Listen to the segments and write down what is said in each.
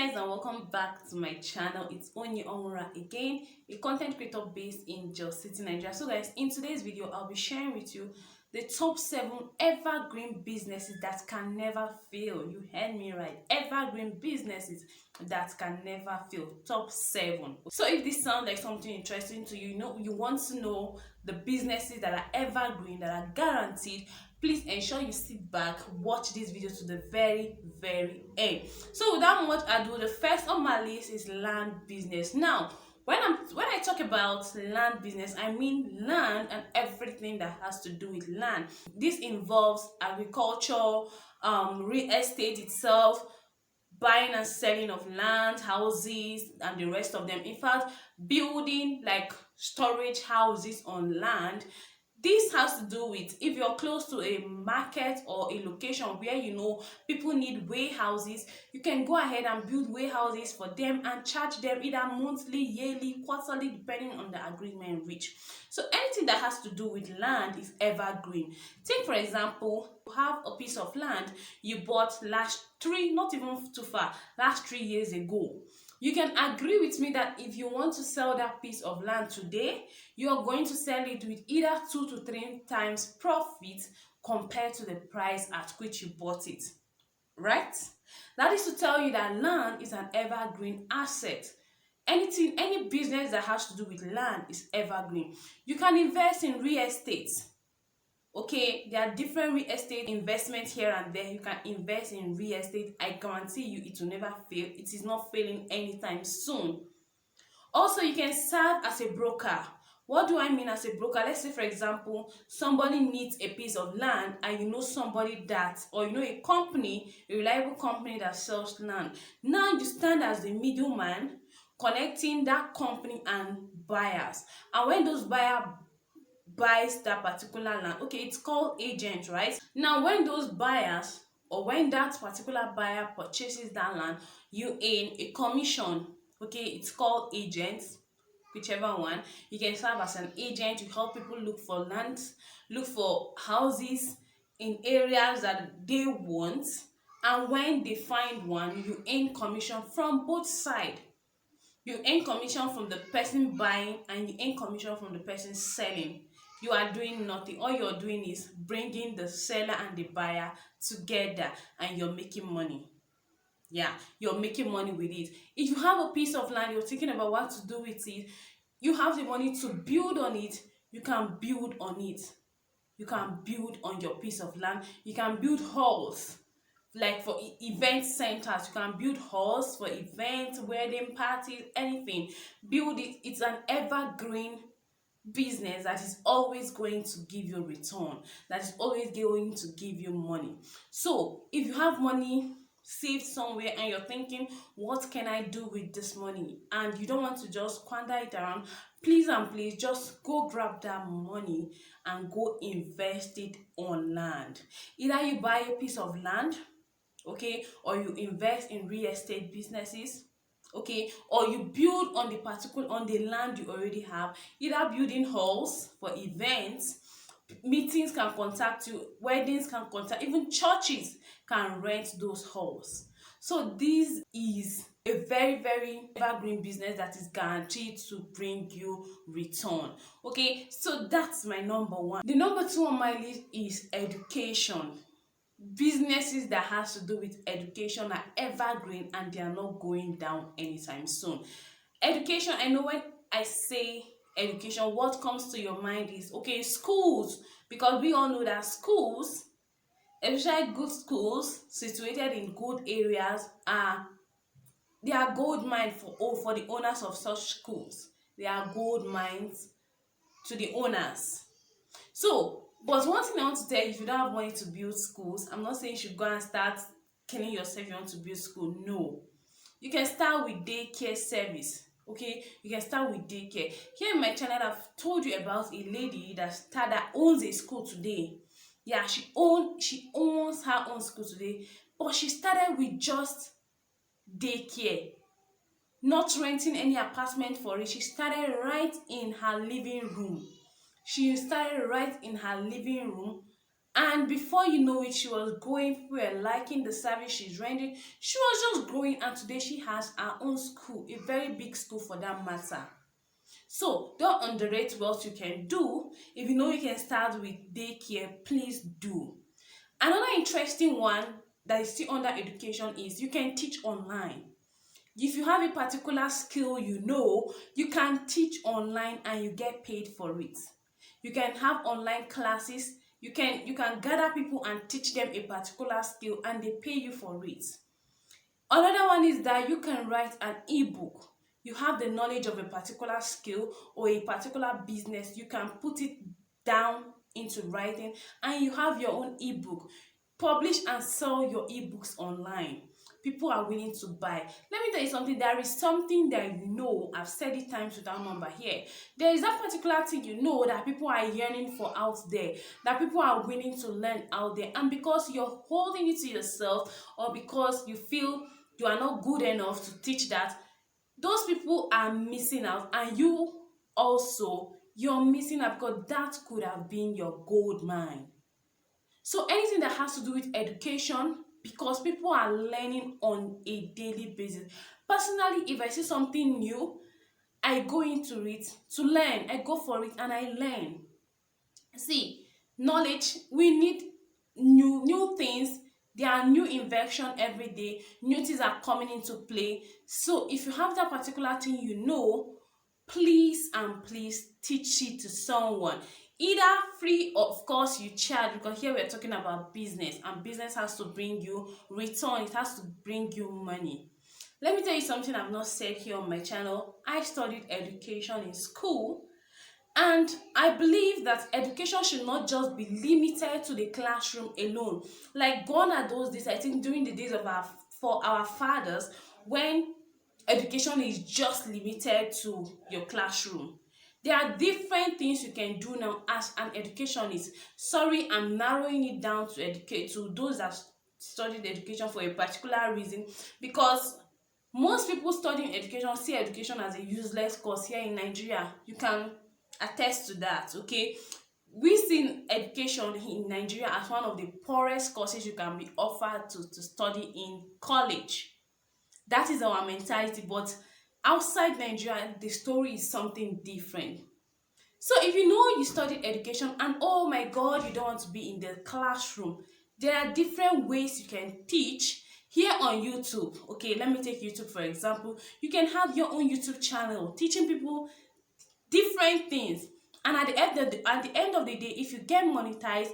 guys, and welcome back to my channel. It's Onye Onwura again, a content creator based in Jos City, Nigeria. So guys, in today's video I'll be sharing with you the top 7 evergreen businesses that can never fail. You heard me right, evergreen businesses that can never fail. Top 7. So if this sounds like something interesting to you, you want to know the businesses that are evergreen, that are guaranteed, please ensure you sit back, watch this video to the very end. So without much ado, the first on my list is land business. Now when I talk about land business, I mean land and everything that has to do with land. This involves agriculture, real estate itself, buying and selling of land, houses, and the rest of them. In fact, building like storage houses on land. This has to do with if you're close to a market or a location where people need warehouses, you can go ahead and build warehouses for them and charge them either monthly, yearly, quarterly, depending on the agreement reached. So anything that has to do with land is evergreen. Take for example, you have a piece of land you bought last 3 years ago. You can agree with me that if you want to sell that piece of land today, you are going to sell it with either 2 to 3 times profit compared to the price at which you bought it, right? That is to tell you that land is an evergreen asset. Any business that has to do with land is evergreen. You can invest in real estate. Okay, there are different real estate investments here and there. You can invest in real estate. I guarantee you it will never fail. It is not failing anytime soon. Also, you can serve as a broker. What do I mean as a broker? Let's say for example, somebody needs a piece of land and you know somebody that, or you know a company, a reliable company that sells land. Now you stand as the middleman connecting that company and buyers. And when those buyers buys that particular land, okay, it's called agent, right? Now when those buyers, or when that particular buyer purchases that land, you earn a commission. Okay, it's called agents, whichever one. You can serve as an agent to help people look for land, look for houses in areas that they want, and when they find one, you earn commission from both sides. You earn commission from the person buying and you earn commission from the person selling. You are doing nothing. All you're doing is bringing the seller and the buyer together and you're making money. Yeah, you're making money with it. If you have a piece of land, you're thinking about what to do with it, you have the money to build on it, you can build on it. You can build on your piece of land. You can build halls like for event centers. You can build halls for events, wedding parties, anything. Build it. It's an evergreen business that is always going to give you a return, that is always going to give you money. So if you have money saved somewhere and you're thinking, what can I do with this money, and you don't want to just squander it around, please and please just go grab that money and go invest it on land. Either you buy a piece of land, okay, or you invest in real estate businesses, okay, or you build on the land you already have, either building halls for events. Meetings can contact you, weddings can contact, even churches can rent those halls. So this is a very evergreen business that is guaranteed to bring you return. Okay, so that's my number 1. The number 2 on my list is education. Businesses that has to do with education are evergreen and they are not going down anytime soon. Education, I know when I say education, what comes to your mind is, okay, schools, because we all know that schools, especially good schools situated in good areas, they are gold mine for the owners of such schools. They are gold mines to the owners. So but one thing I want to tell you, if you don't have money to build schools, I'm not saying you should go and start killing yourself if you want to build school. No. You can start with daycare service. Okay, you can start with daycare. Here in my channel, I've told you about a lady that owns a school today. Yeah, she owns her own school today, but she started with just daycare, not renting any apartment for it. She started right in her living room. And before you know it, she was growing, people were liking the service she's rendering. She was just growing, and today she has her own school, a very big school for that matter. So don't underrate what you can do. If you know you can start with daycare, please do. Another interesting one that is still under education is you can teach online. If you have a particular skill, you can teach online and you get paid for it. You can have online classes. You can gather people and teach them a particular skill and they pay you for it. Another one is that you can write an ebook. You have the knowledge of a particular skill or a particular business, you can put it down into writing and you have your own ebook. Publish and sell your ebooks online. People are willing to buy. Let me tell you something. There is something that I've said it times without number here. There is that particular thing that people are yearning for out there, that people are willing to learn out there. And because you're holding it to yourself, or because you feel you are not good enough to teach that, those people are missing out. And you're missing out, because that could have been your gold mine. So anything that has to do with education, because people are learning on a daily basis. Personally, if I see something new, I go into it to learn. I go for it and I learn. See, knowledge, we need new things. There are new invention every day. New things are coming into play. So if you have that particular thing, please and please teach it to someone. Either free or of course you charge, because here we're talking about business, and business has to bring you return. It has to bring you money. Let me tell you something I've not said here on my channel. I studied education in school, and I believe that education should not just be limited to the classroom alone. Like gone are those days, I think, during the days of our fathers, when education is just limited to your classroom. There are different things you can do now as an educationist. Sorry, I'm narrowing it down to educate to those that studied education for a particular reason, because most people studying education see education as a useless course here in Nigeria. You can attest to that, okay? We see education in Nigeria as one of the poorest courses you can be offered to study in college. That is our mentality, but outside Nigeria, the story is something different. So if you studied education and oh my God, you don't want to be in the classroom, there are different ways you can teach here on YouTube. Okay, let me take YouTube for example. You can have your own YouTube channel teaching people different things, and at the end of the day, if you get monetized,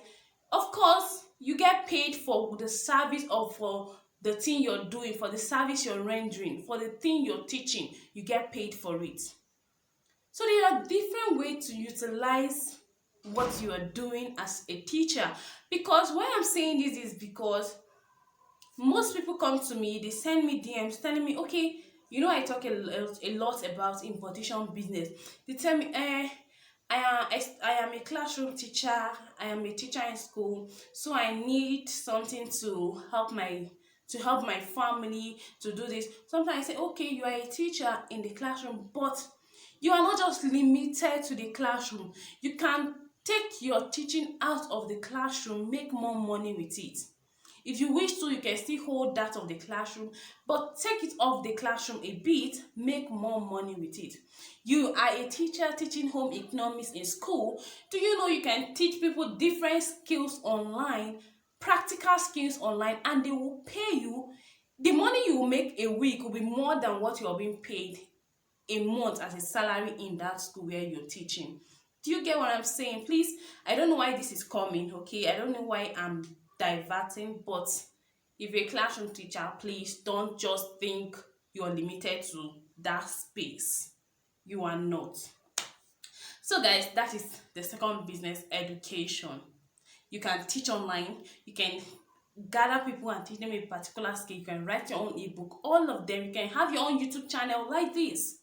of course you get paid for the service, or for the thing you're doing, for the service you're rendering, for the thing you're teaching. You get paid for it. So there are different ways to utilize what you are doing as a teacher. Because why I'm saying this is because most people come to me, they send me DMs telling me, okay, I talk a lot about importation business. They tell me, I am a classroom teacher, I am a teacher in school, so I need something to help my family to do this. Sometimes I say, okay, you are a teacher in the classroom, but you are not just limited to the classroom. You can take your teaching out of the classroom, make more money with it. If you wish to, you can still hold that of the classroom, but take it off the classroom a bit, make more money with it. You are a teacher teaching home economics in school. Do you know you can teach people different skills online, practical skills online, and they will pay you? The money you will make a week will be more than what you are being paid a month as a salary in that school where you're teaching. Do you get what I'm saying? Please, I don't know why this is coming, okay? I don't know why I'm diverting, but if you're a classroom teacher, please don't just think you're limited to that space. You are not. So guys, that is the second business, education. You can teach online, you can gather people and teach them a particular skill, you can write your own ebook, all of them. You can have your own YouTube channel like this.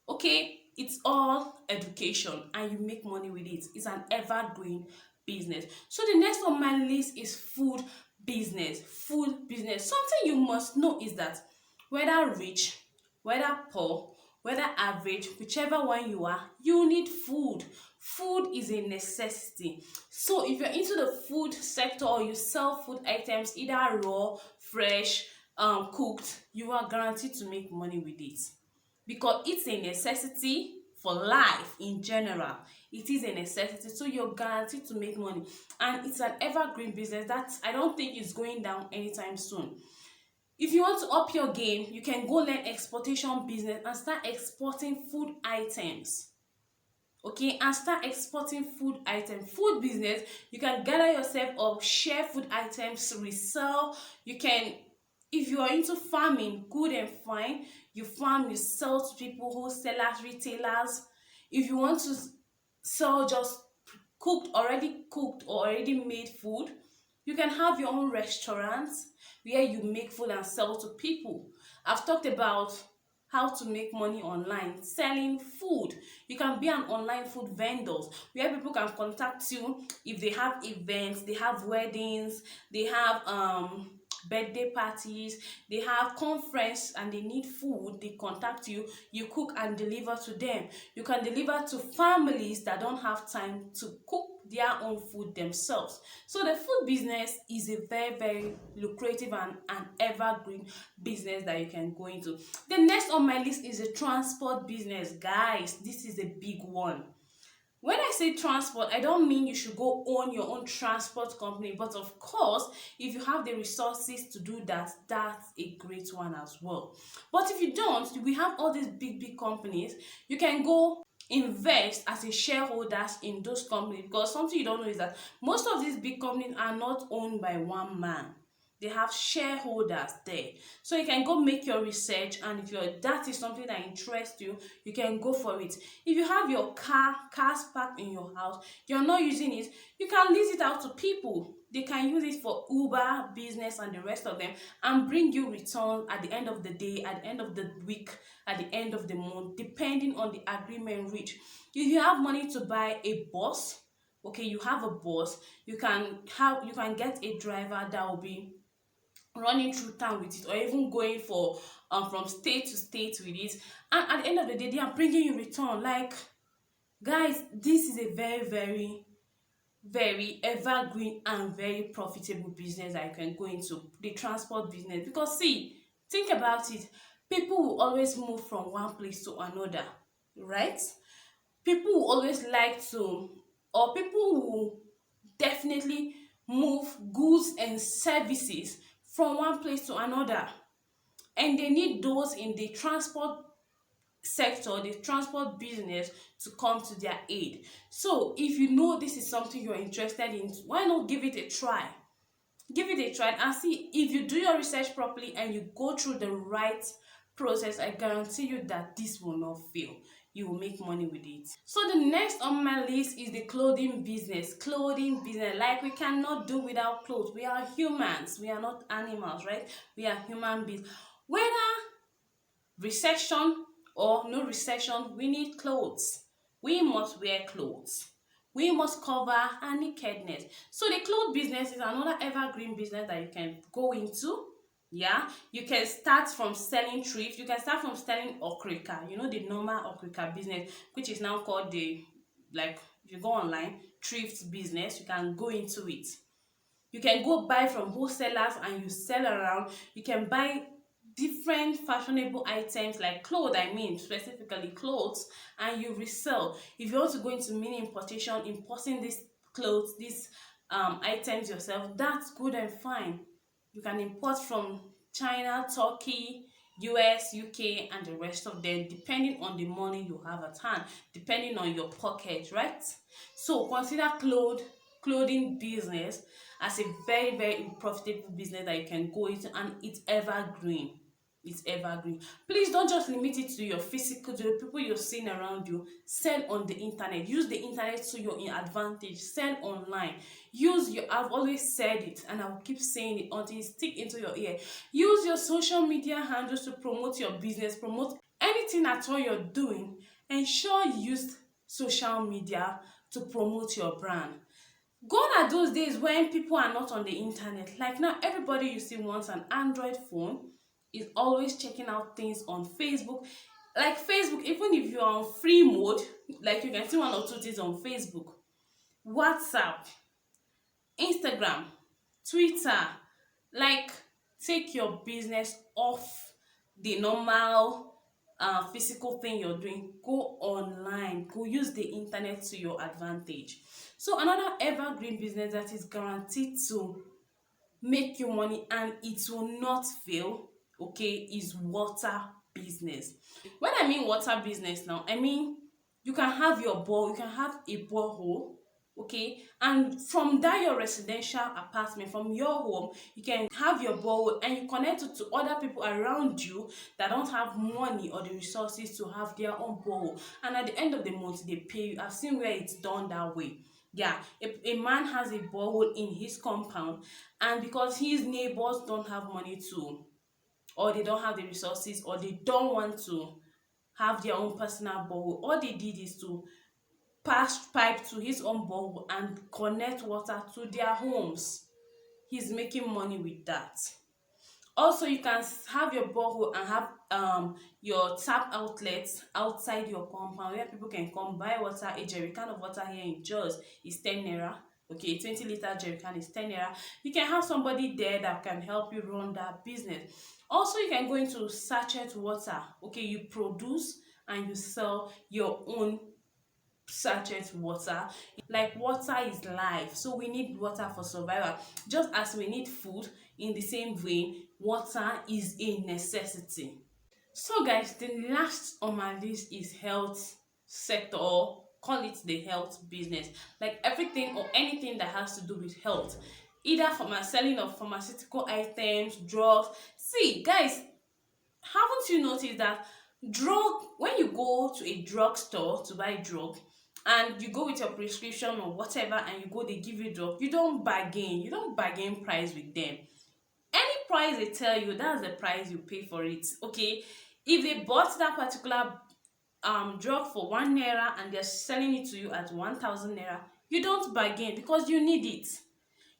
Okay, it's all education and you make money with it. It's an evergreen business. So the next on my list is food business. Food business. Something you must know is that whether rich, whether poor, whether average, whichever one you are, you need food. Food is a necessity. So if you're into the food sector or you sell food items, either raw, fresh, cooked, you are guaranteed to make money with it, because it's a necessity for life in general. It is a necessity, so you're guaranteed to make money, and it's an evergreen business that I don't think is going down anytime soon. If you want to up your game, you can go learn exportation business and start exporting food items. Okay, and start exporting food items. Food business, you can gather yourself up, share food items, resell. You can, if you are into farming, good and fine, you farm, you sell to people, wholesalers, retailers. If you want to sell just cooked or already made food, you can have your own restaurant where you make food and sell to people. I've talked about how to make money online selling food. You can be an online food vendor where people can contact you if they have events, they have weddings, they have birthday parties, they have conference and they need food. They contact you, you cook and deliver to them. You can deliver to families that don't have time to cook their own food themselves. So the food business is a very lucrative and evergreen business that you can go into. The next on my list is a transport business. Guys, this is a big one. When I say transport, I don't mean you should go own your own transport company, but of course, if you have the resources to do that, that's a great one as well. But if you don't, we have all these big companies. You can go invest as a shareholders in those companies, because something you don't know is that most of these big companies are not owned by one man. They have shareholders there, so you can go make your research, and if that is something that interests you, you can go for it. If you have your cars parked in your house, you're not using it, you can lease it out to people. They can use it for Uber business and the rest of them, and bring you return at the end of the day, at the end of the week, at the end of the month, depending on the agreement reached. If you have money to buy a bus, okay, you have a bus, you can get a driver that will be running through town with it, or even going for from state to state with it, and at the end of the day they are bringing you return. Like, guys, this is a very evergreen and very profitable business that you can go into, the transport business. Because see, think about it, people will always move from one place to another, right? People will always like to, or people will definitely move goods and services from one place to another, and they need those in the transport sector, the transport business, to come to their aid. So if you know this is something you're interested in, why not give it a try? Give it a try and see. If you do your research properly and you go through the right process, I guarantee you that this will not fail. You will make money with it. So the next on my list is the clothing business. Clothing business, like, we cannot do without clothes. We are humans, we are not animals, right? We are human beings. Whether recession or no recession, we need clothes. We must wear clothes. We must cover our nakedness. So the cloth business is another evergreen business that you can go into. Yeah, you can start from selling thrift. You can start from selling okrika, the normal okrika business, which is now called the, like, if you go online, thrift business. You can go into it. You can go buy from wholesalers and you sell around. You can buy different fashionable items, like clothes, I mean specifically clothes, and you resell. If you want to go into mini importation, importing these clothes, these items yourself, that's good and fine. You can import from China, Turkey, US, UK, and the rest of them, depending on the money you have at hand, depending on your pocket, right? So consider clothing business as a very profitable business that you can go into, and it's evergreen. It's evergreen. Please don't just limit it to your physical, to the people you're seeing around you. Sell on the internet. Use the internet to your advantage. Sell online. I've always said it, and I'll keep saying it until it stick into your ear. Use your social media handles to promote your business, promote anything at all you're doing. Ensure you use social media to promote your brand. Gone are those days when people are not on the internet. Like, now everybody you see wants an Android phone, is always checking out things on Facebook. Like Facebook, even if you're on free mode, like you can see one or two things on Facebook, WhatsApp, Instagram, Twitter. Like, take your business off the normal physical thing you're doing. Go online, go use the internet to your advantage. So another evergreen business that is guaranteed to make you money and it will not fail, okay, is water business. When I mean water business now, I mean you can have your bore, you can have a borehole, okay, and from that your residential apartment, from your home, you can have your borehole and you connect it to other people around you that don't have money or the resources to have their own borehole, and at the end of the month they pay you. I've seen where it's done that way. Yeah, a man has a borehole in his compound, and because his neighbors don't have money to, or they don't have the resources, or they don't want to have their own personal borehole, all they did is to pass pipe to his own borehole and connect water to their homes. He's making money with that. Also, you can have your borehole and have your tap outlets outside your compound where people can come buy water. A jerrycan of water here in Jos is 10 naira. Okay, 20-liter jerrycan is 10 naira. You can have somebody there that can help you run that business. Also, you can go into sachet water. Okay, you produce and you sell your own sachet water. Like, water is life, so we need water for survival. Just as we need food, in the same vein, water is a necessity. So guys, the last on my list is health sector, or call it the health business. Like everything or anything that has to do with health, either from a selling of pharmaceutical items, drugs. See guys, haven't you noticed that drug, when you go to a drugstore to buy drug and you go with your prescription or whatever and you go, they give you drug, you don't bargain price with them. Any price they tell you, that's the price you pay for it. Okay, if they bought that particular drug for 1 naira and they're selling it to you at 1,000 naira, you don't bargain because you need it.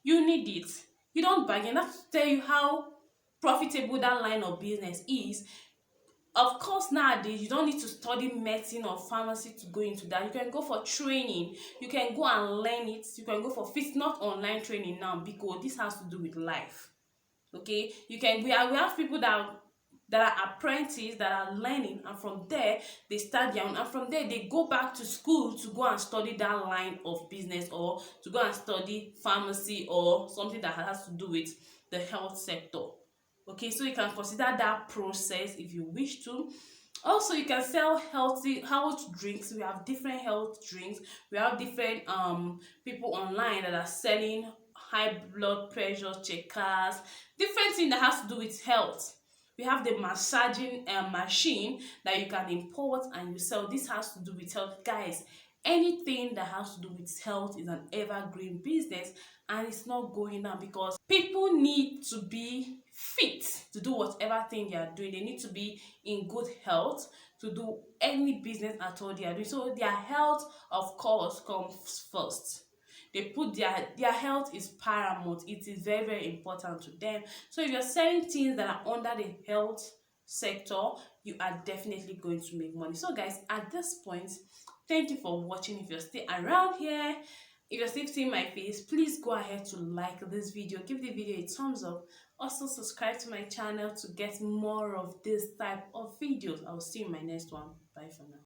You don't bargain. That's to tell you how profitable that line of business is. Of course, nowadays you don't need to study medicine or pharmacy to go into that. You can go for training, you can go and learn it, you can go for fit, not online training now, because this has to do with life. Okay, you can, we have people that are apprentices that are learning, and from there they start their own, and from there they go back to school to go and study that line of business, or to go and study pharmacy or something that has to do with the health sector. Okay, so you can consider that process if you wish to. Also, you can sell healthy health drinks. We have different health drinks. We have different people online that are selling high blood pressure checkers, different thing that has to do with health. We have the massaging machine that you can import and you sell. This has to do with health, guys. Anything that has to do with health is an evergreen business, and it's not going down because people need to be fit to do whatever thing they are doing. They need to be in good health to do any business at all they are doing. So their health, of course, comes first. They put their health is paramount. It is very, very important to them. So if you're selling things that are under the health sector, you are definitely going to make money. So guys, at this point, thank you for watching. If you're still around here, if you're still seeing my face, please go ahead to like this video, give the video a thumbs up. Also subscribe to my channel to get more of this type of videos. I'll see you in my next one. Bye for now.